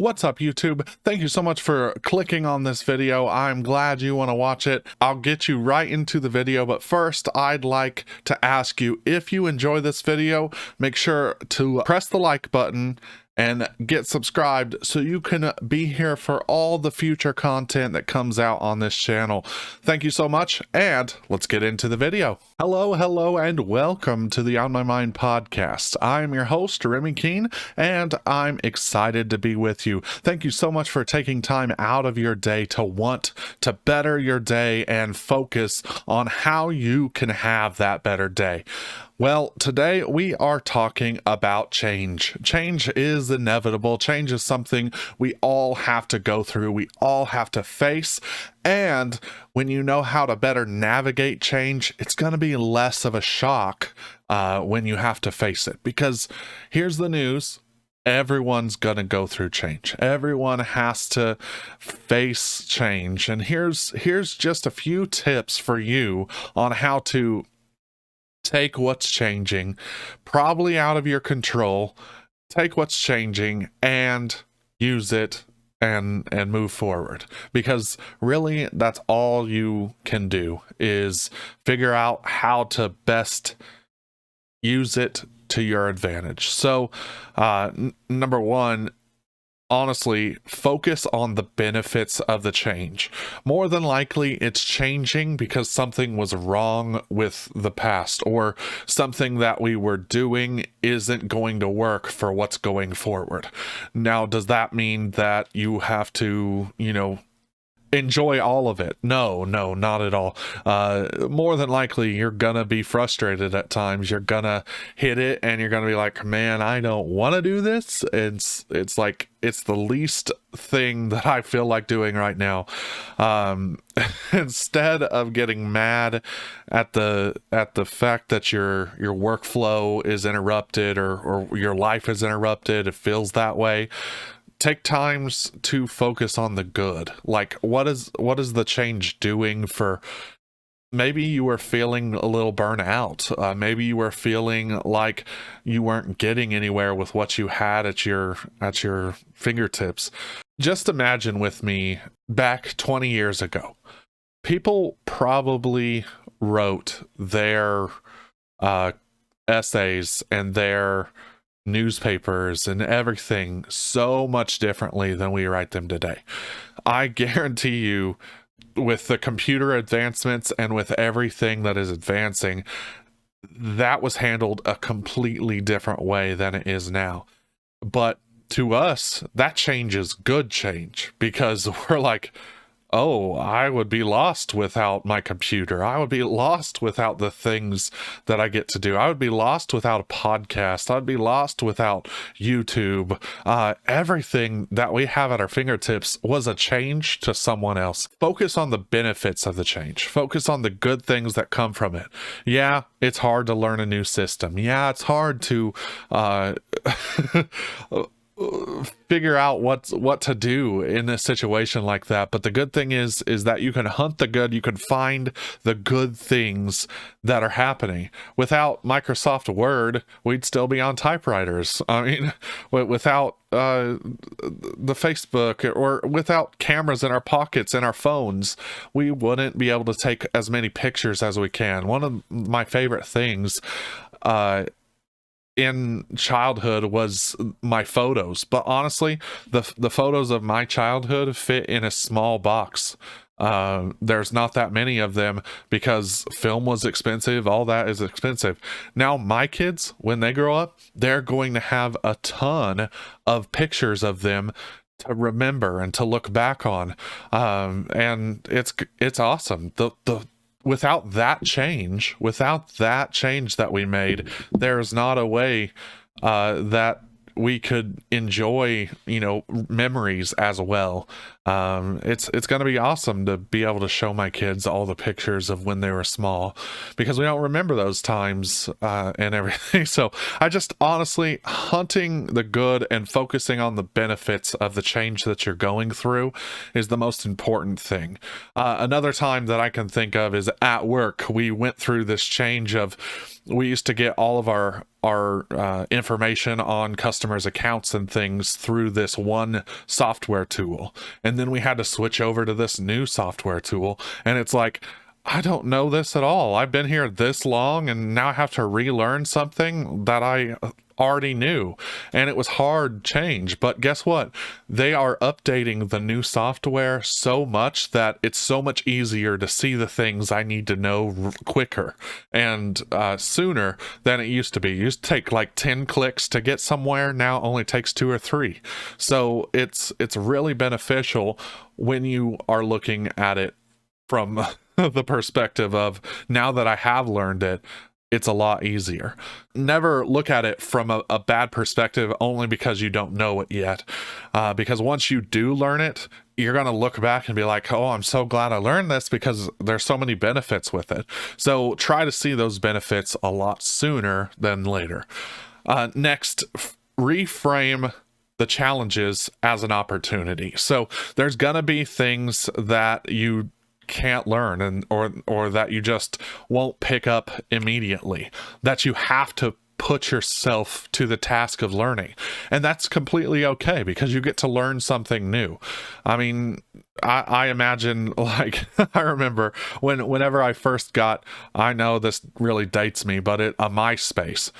What's up, YouTube? Thank you so much for clicking on this video. I'm glad you want to watch it. I'll get you right into the video, but first I'd like to ask you, if you enjoy this video, make sure to press the like button and get subscribed so you can be here for all the future content that comes out on this channel. Thank you so much, and let's get into the video. Hello, and welcome to the On My Mind podcast. I'm your host, Remy Keene, and I'm excited to be with you. Thank you so much for taking time out of your day to want to better your day and focus on how you can have that better day. Well, today we are talking about change. Change is inevitable. Change is something we all have to go through. We all have to face. And when you know how to better navigate change, it's going to be less of a shock when you have to face it. Because here's the news. Everyone's going to go through change. Everyone has to face change. And here's just a few tips for you on how to take what's changing, probably out of your control, take what's changing and use it and move forward. Because really, that's all you can do is figure out how to best use it to your advantage. So, number one, honestly, focus on the benefits of the change. More than likely, it's changing because something was wrong with the past, or something that we were doing isn't going to work for what's going forward. Now, does that mean that you have to, enjoy all of it? No, not at all. More than likely, you're gonna be frustrated at times. You're gonna hit it and you're gonna be like, man, I don't want to do this. It's like, it's the least thing that I feel like doing right now. Instead of getting mad at the fact that your workflow is interrupted, or your life is interrupted, it feels that way. Take times to focus on the good. Like, what is the change doing for? Maybe you were feeling a little burnt out. Maybe you were feeling like you weren't getting anywhere with what you had at your fingertips. Just imagine with me, back 20 years ago, people probably wrote their essays and their newspapers and everything so much differently than we write them today. I guarantee you, with the computer advancements and with everything that is advancing, that was handled a completely different way than it is now. But to us, that change is good change, because we're like, oh, I would be lost without my computer. I would be lost without the things that I get to do. I would be lost without a podcast. I'd be lost without YouTube. Everything that we have at our fingertips was a change to someone else. Focus on the benefits of the change. Focus on the good things that come from it. Yeah, it's hard to learn a new system. Yeah, it's hard to figure out what to do in a situation like that. But the good thing is that you can hunt the good. You can find the good things that are happening. Without Microsoft Word, we'd still be on typewriters. I mean, without the Facebook, or without cameras in our pockets and our phones, we wouldn't be able to take as many pictures as we can. One of my favorite things in childhood was my photos, but honestly, the photos of my childhood fit in a small box. There's not that many of them because film was expensive. All that is expensive. Now my kids, when they grow up, they're going to have a ton of pictures of them to remember and to look back on. And it's awesome. Without that change that we made, there's not a way that we could enjoy, memories as well. It's going to be awesome to be able to show my kids all the pictures of when they were small, because we don't remember those times and everything. So I just honestly, hunting the good and focusing on the benefits of the change that you're going through is the most important thing. Another time that I can think of is at work. We went through this change of, we used to get all of our information on customers' accounts and things through this one software tool, and then we had to switch over to this new software tool, and it's like, I don't know this at all. I've been here this long and now I have to relearn something that I already knew, and it was hard change. But guess what? They are updating the new software so much that it's so much easier to see the things I need to know quicker and sooner than it used to be. It used to take like 10 clicks to get somewhere. Now it only takes 2 or 3. So it's really beneficial when you are looking at it from the perspective of, now that I have learned it, it's a lot easier. Never look at it from a bad perspective only because you don't know it yet. Because once you do learn it, you're going to look back and be like, oh, I'm so glad I learned this because there's so many benefits with it. So try to see those benefits a lot sooner than later. Next, reframe the challenges as an opportunity. So there's going to be things that you can't learn, and or that you just won't pick up immediately, that you have to put yourself to the task of learning, and that's completely okay because you get to learn something new. I mean, I imagine, like, I remember whenever I first got, I know this really dates me, but a MySpace,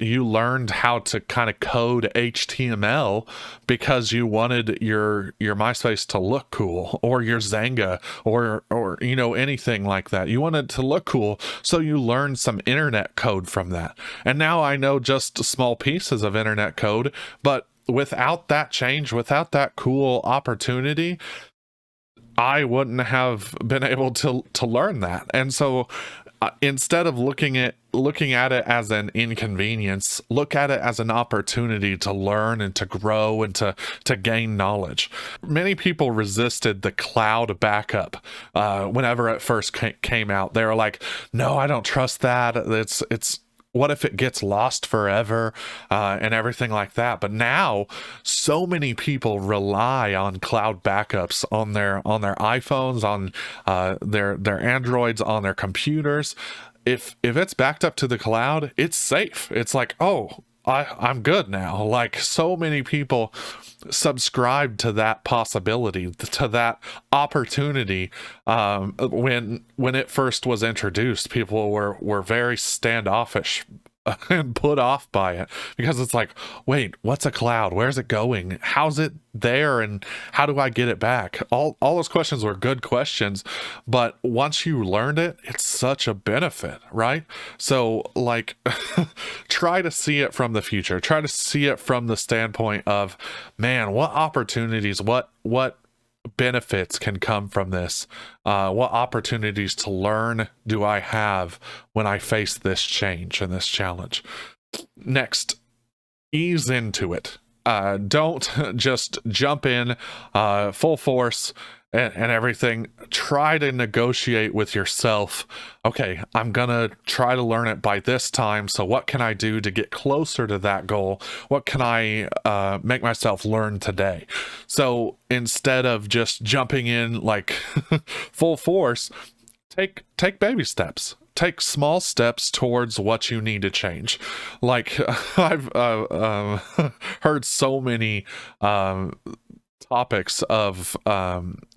you learned how to kind of code HTML because you wanted your MySpace to look cool, or your Zanga, or you know, anything like that. You wanted it to look cool, so you learned some internet code from that. And now I know just small pieces of internet code, but without that change, without that cool opportunity, I wouldn't have been able to learn that. And so instead of looking at it as an inconvenience, look at it as an opportunity to learn and to grow and to gain knowledge. Many people resisted the cloud backup whenever it first came out. They were like, no, I don't trust that. It's what if it gets lost forever, and everything like that. But now so many people rely on cloud backups on their iPhones, on their Androids, on their computers. If it's backed up to the cloud, it's safe. It's like, oh, I'm good now. Like, so many people subscribe to that possibility, to that opportunity. When it first was introduced, people were very standoffish and put off by it, because it's like, wait, what's a cloud? Where's it going? How's it there? And how do I get it back? All those questions were good questions, but once you learned it, it's such a benefit, right? So, like, try to see it from the future. Try to see it from the standpoint of, man, what opportunities, what benefits can come from this? What opportunities to learn do I have when I face this change and this challenge? Next, ease into it. Don't just jump in full force and everything. Try to negotiate with yourself. Okay, I'm gonna try to learn it by this time, so what can I do to get closer to that goal? What can I make myself learn today? So instead of just jumping in like full force, take baby steps. Take small steps towards what you need to change. Like, I've heard so many topics of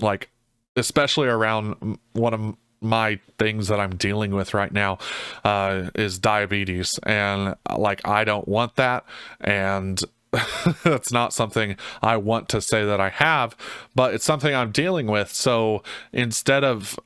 like, especially around one of my things that I'm dealing with right now is diabetes, and like, I don't want that, and that's not something I want to say that I have, but it's something I'm dealing with. So instead of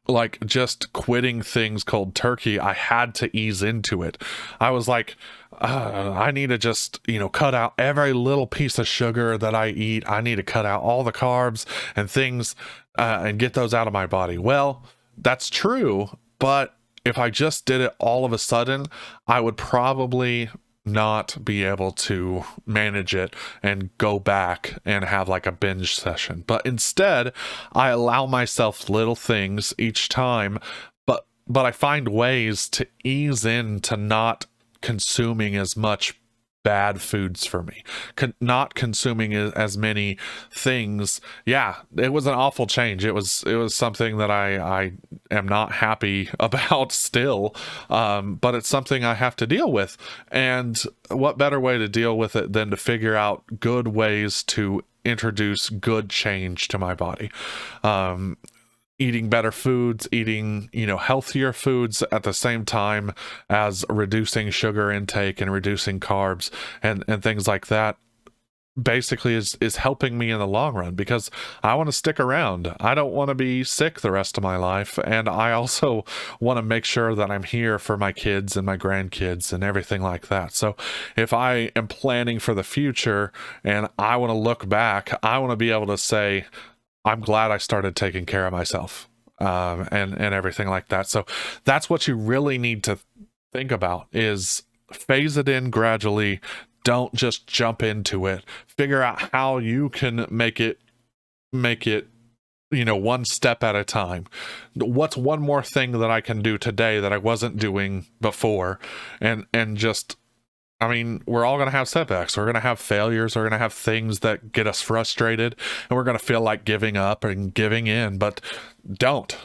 like just quitting things cold turkey, I had to ease into it. I was like, I need to just, cut out every little piece of sugar that I eat. I need to cut out all the carbs and things and get those out of my body. Well, that's true, but if I just did it all of a sudden, I would probably not be able to manage it and go back and have like a binge session. But instead, I allow myself little things each time, but I find ways to ease into not consuming as much bad foods for me, not consuming as many things. Yeah, it was an awful change. It was something that I am not happy about still, but it's something I have to deal with. And what better way to deal with it than to figure out good ways to introduce good change to my body. Eating better foods, eating, healthier foods at the same time as reducing sugar intake and reducing carbs and things like that basically is helping me in the long run, because I want to stick around. I don't want to be sick the rest of my life, and I also want to make sure that I'm here for my kids and my grandkids and everything like that. So if I am planning for the future and I want to look back, I want to be able to say, I'm glad I started taking care of myself, and everything like that. So that's what you really need to think about, is phase it in gradually. Don't just jump into it. Figure out how you can make it, one step at a time. What's one more thing that I can do today that I wasn't doing before? And just, we're all going to have setbacks. We're going to have failures. We're going to have things that get us frustrated, and we're going to feel like giving up and giving in. But don't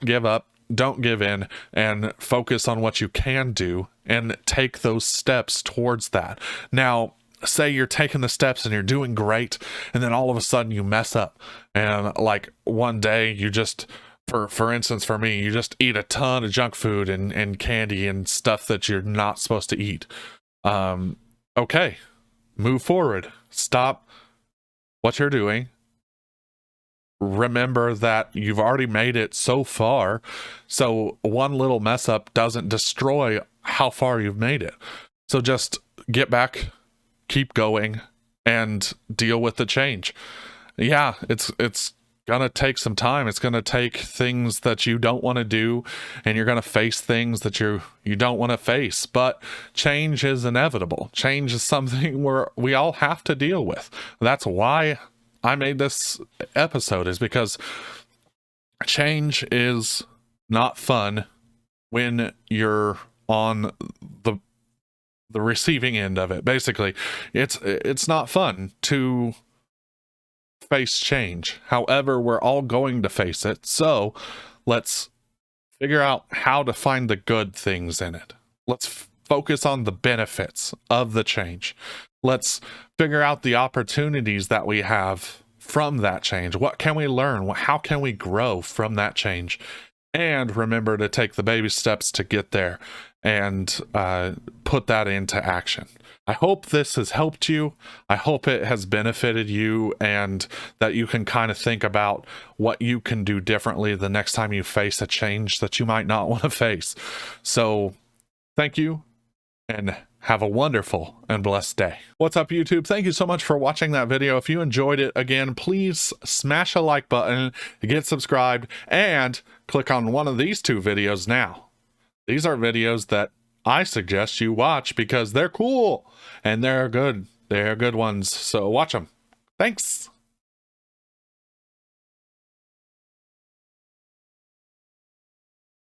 give up. Don't give in, and focus on what you can do and take those steps towards that. Now, say you're taking the steps and you're doing great, and then all of a sudden you mess up, and like one day you just, for instance, for me, you just eat a ton of junk food and candy and stuff that you're not supposed to eat. Okay, move forward. Stop what you're doing. Remember that you've already made it so far, so one little mess up doesn't destroy how far you've made it. So just get back, keep going, and deal with the change. Yeah, it's gonna take some time. It's gonna take things that you don't want to do, and you're gonna face things that you don't want to face, but change is inevitable. Change is something where we all have to deal with. That's why I made this episode, is because change is not fun when you're on the receiving end of it. Basically, it's not fun to face change. However, we're all going to face it. So let's figure out how to find the good things in it. Let's focus on the benefits of the change. Let's figure out the opportunities that we have from that change. What can we learn? How can we grow from that change? And remember to take the baby steps to get there and put that into action. I hope this has helped you. I hope it has benefited you, and that you can kind of think about what you can do differently the next time you face a change that you might not want to face. So thank you, and have a wonderful and blessed day. What's up, YouTube? Thank you so much for watching that video. If you enjoyed it, again, please smash a like button, get subscribed, and click on one of these two videos now. These are videos that I suggest you watch because they're cool and they're good. They're good ones. So watch them. Thanks.